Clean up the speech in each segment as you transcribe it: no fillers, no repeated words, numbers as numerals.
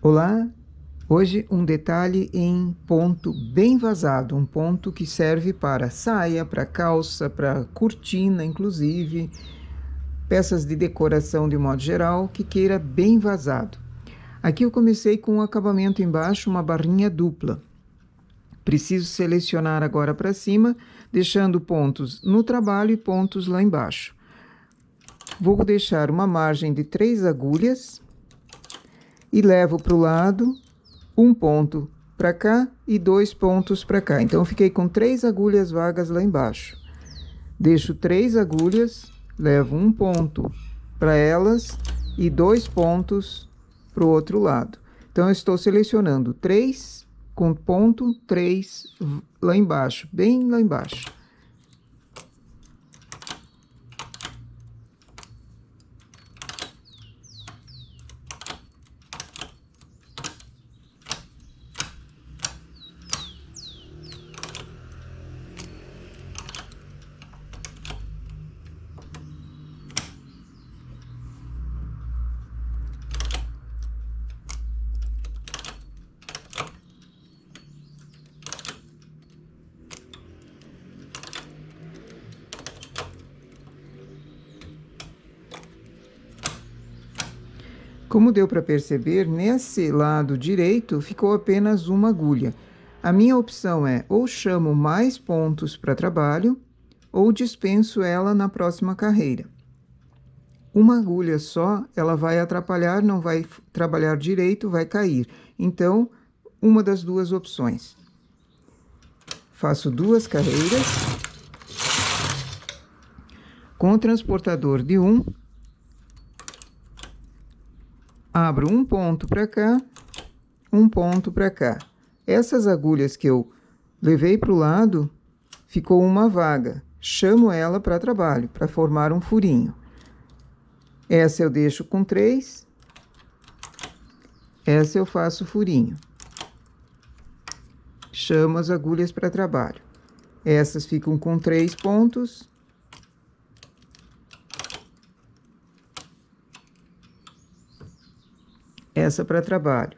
Olá, hoje um detalhe em ponto bem vazado, um ponto que serve para saia, para calça, para cortina, inclusive, peças de decoração de modo geral, que queira bem vazado. Aqui eu comecei com o acabamento embaixo, uma barrinha dupla. Preciso selecionar agora para cima, deixando pontos no trabalho e pontos lá embaixo. Vou deixar uma margem de 3 agulhas e levo para o lado um ponto para cá e 2 pontos para cá. Então, eu fiquei com 3 agulhas vagas lá embaixo. Deixo 3 agulhas, levo um ponto para elas e 2 pontos para o outro lado. Então, eu estou selecionando 3 com ponto, 3 lá embaixo, bem lá embaixo. Como deu para perceber, nesse lado direito ficou apenas uma agulha. A minha opção é ou chamo mais pontos para trabalho ou dispenso ela na próxima carreira. Uma agulha só, ela vai atrapalhar, não vai trabalhar direito, vai cair. Então, uma das duas opções. Faço 2 carreiras. Com o transportador de 1, abro um ponto para cá, um ponto para cá. Essas agulhas que eu levei para o lado, ficou uma vaga. Chamo ela para trabalho, para formar um furinho. Essa eu deixo com 3. Essa eu faço furinho. Chamo as agulhas para trabalho. Essas ficam com 3 pontos. Essa para trabalho.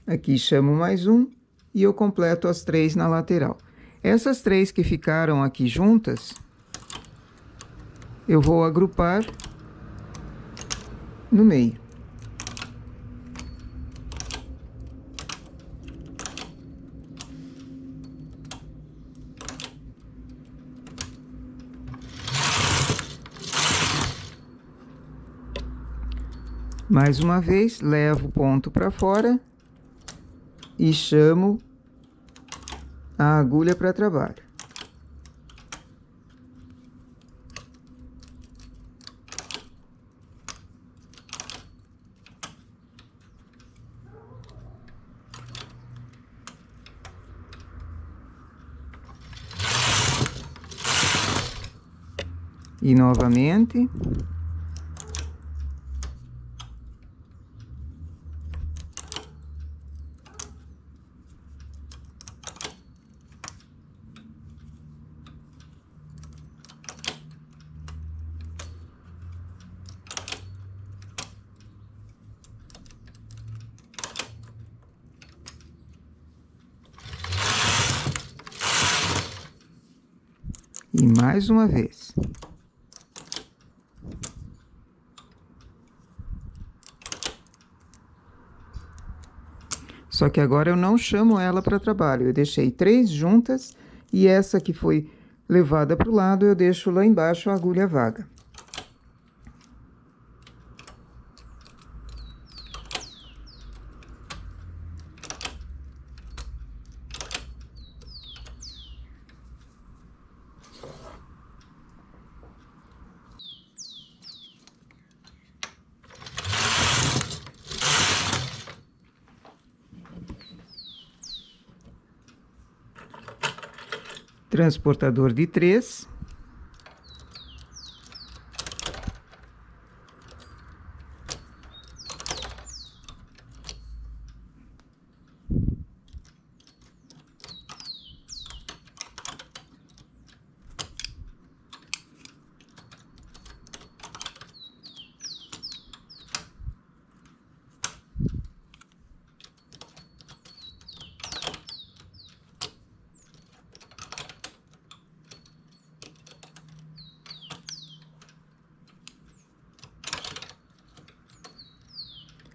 Aqui chamo mais um e eu completo as 3 na lateral. Essas 3 que ficaram aqui juntas, eu vou agrupar no meio. Mais uma vez, levo o ponto para fora e chamo a agulha para trabalho. E novamente. E mais uma vez. Só que agora eu não chamo ela para trabalho. Eu deixei 3 juntas e essa que foi levada para o lado eu deixo lá embaixo a agulha vaga. Transportador de 3.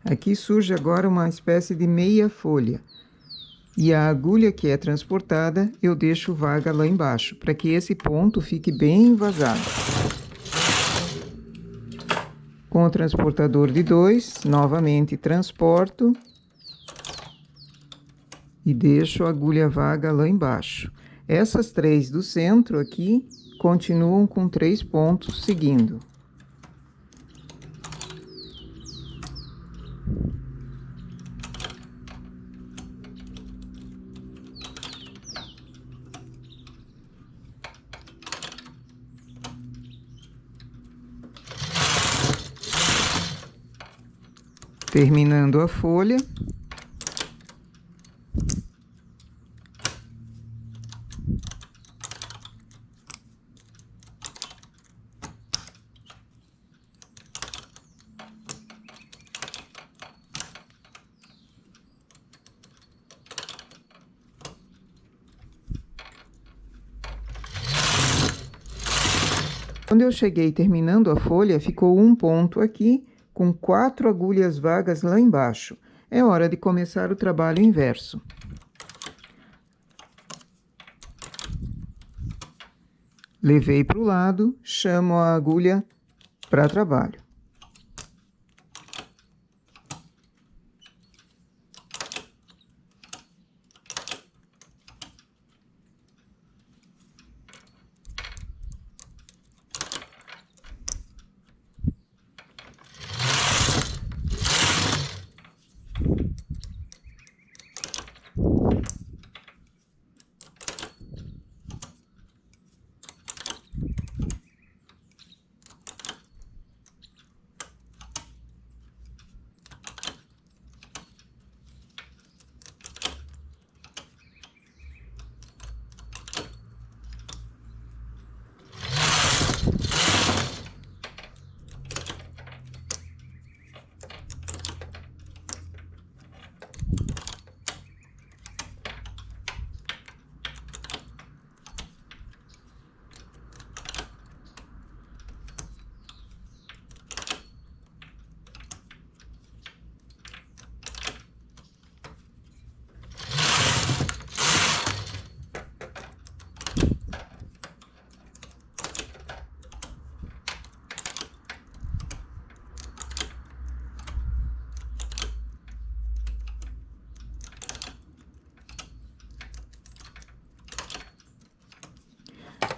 Aqui surge agora uma espécie de meia folha. E a agulha que é transportada, eu deixo vaga lá embaixo, para que esse ponto fique bem vazado. Com o transportador de 2, novamente transporto e deixo a agulha vaga lá embaixo. Essas 3 do centro aqui continuam com 3 pontos seguindo. Terminando a folha, quando eu cheguei terminando a folha, ficou um ponto aqui, com 4 agulhas vagas lá embaixo. É hora de começar o trabalho inverso. Levei para o lado, chamo a agulha para trabalho.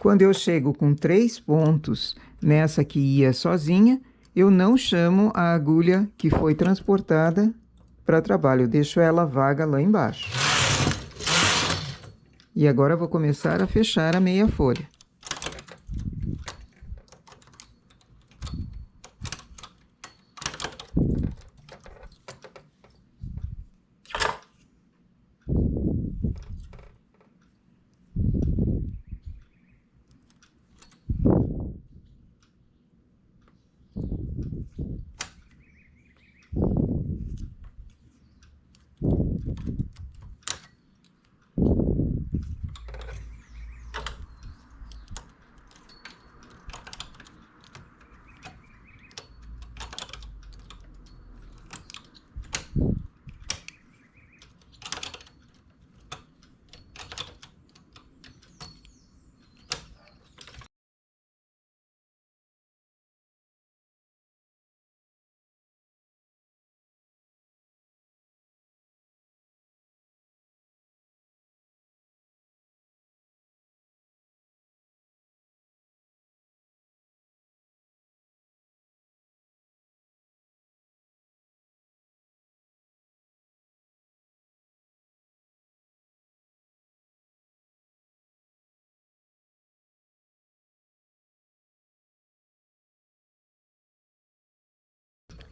Quando eu chego com 3 pontos nessa que ia sozinha, eu não chamo a agulha que foi transportada para trabalho, eu deixo ela vaga lá embaixo. E agora eu vou começar a fechar a meia folha.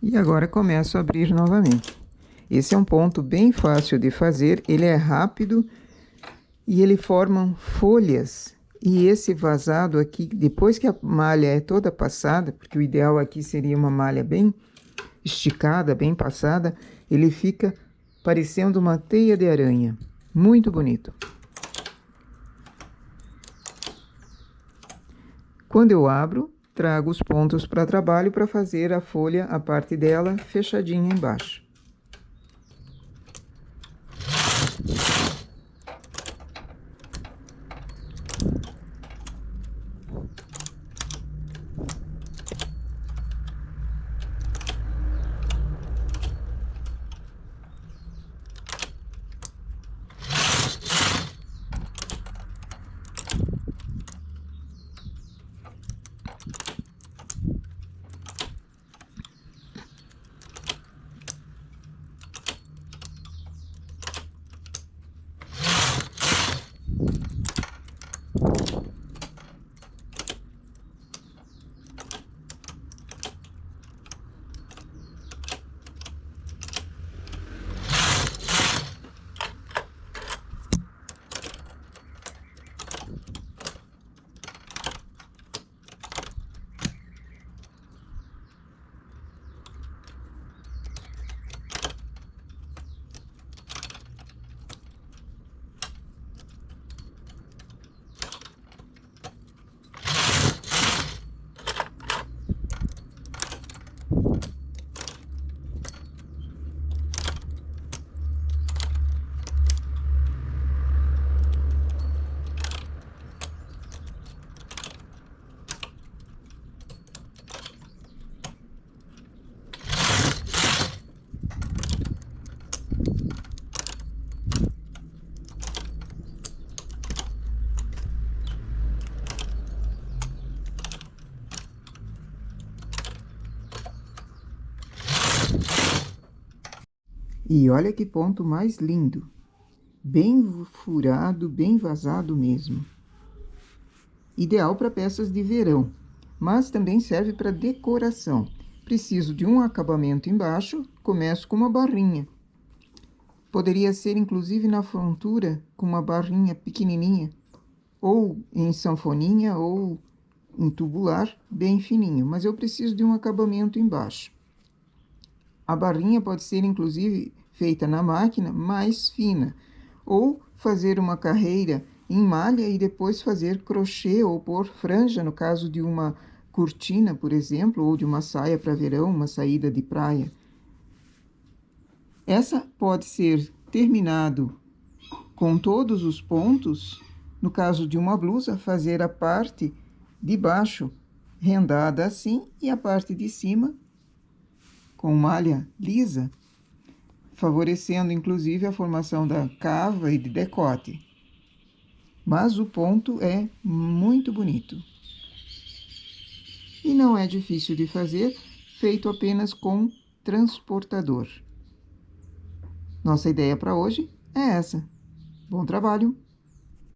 E agora começo a abrir novamente. Esse é um ponto bem fácil de fazer, ele é rápido e ele forma folhas. E esse vazado aqui, depois que a malha é toda passada, porque o ideal aqui seria uma malha bem esticada, bem passada, ele fica parecendo uma teia de aranha. Muito bonito. Quando eu abro, trago os pontos para trabalho para fazer a folha, a parte dela fechadinha embaixo. E olha que ponto mais lindo, bem furado, bem vazado mesmo. Ideal para peças de verão, mas também serve para decoração. Preciso de um acabamento embaixo, começo com uma barrinha. Poderia ser inclusive na frontura com uma barrinha pequenininha, ou em sanfoninha ou em tubular, bem fininho, mas eu preciso de um acabamento embaixo. A barrinha pode ser inclusive feita na máquina mais fina, ou fazer uma carreira em malha e depois fazer crochê ou pôr franja, no caso de uma cortina, por exemplo, ou de uma saia para verão, uma saída de praia. Essa pode ser terminado com todos os pontos, no caso de uma blusa, fazer a parte de baixo rendada assim e a parte de cima com malha lisa, favorecendo inclusive a formação da cava e de decote. Mas o ponto é muito bonito. E não é difícil de fazer, feito apenas com transportador. Nossa ideia para hoje é essa. Bom trabalho!